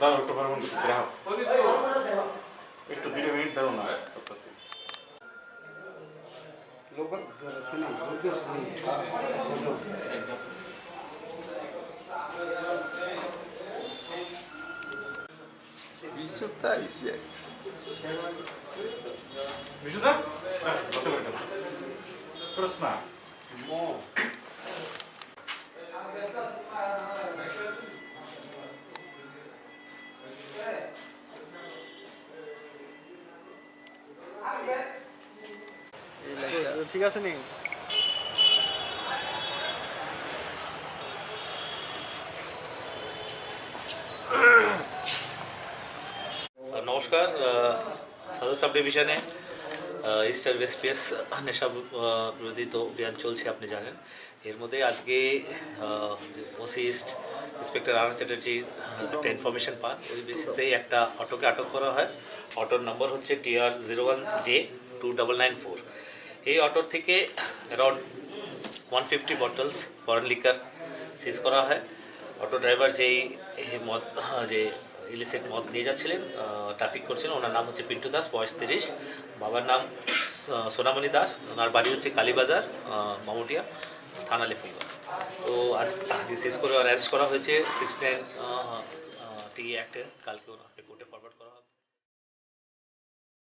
দাঁড়াও একটু পারবো করতেছি রাখো একটু 2 মিনিট দাঁড়াও না করতেছি বিশুদ্ধা আইসি বিশুদা কত করে প্রশ্ন ঠিক আছে নি নমস্কার সদর সাব ডিভিশনে ইস্টার ওয়েস্ট নেশা বিরোধী তো অভিযান চলছে আপনি জানেন এর মধ্যে আজকে ওসি ইস্ট ইন্সপেক্টর আনন্দ চ্যাটার্জির একটা ইনফরমেশন পান ওই বেসিসেই একটা অটোকে আটক করা হয় অটোর নম্বর হচ্ছে TR01J2994 এই অটোর থেকে অ্যারাউন্ড 150 বটলস ফরেন লিকার সিজ করা হয় অটো ড্রাইভার যেই মদ যে ইলিসিট মদ নিয়ে যাচ্ছিলেন ট্রাফিক করছিলেন ওনার নাম হচ্ছে পিন্টু দাস বয়স 30 বাবার নাম সোনামণি দাস ওনার বাড়ি হচ্ছে কালীবাজার মামুটিয়া থানা লেফুলগড় তো আজ সিজ করে অ্যারেস্ট করা হয়েছে 69 টি অ্যাক্টে কালকে ওনাকে কোর্টে ফরওয়ার্ড করা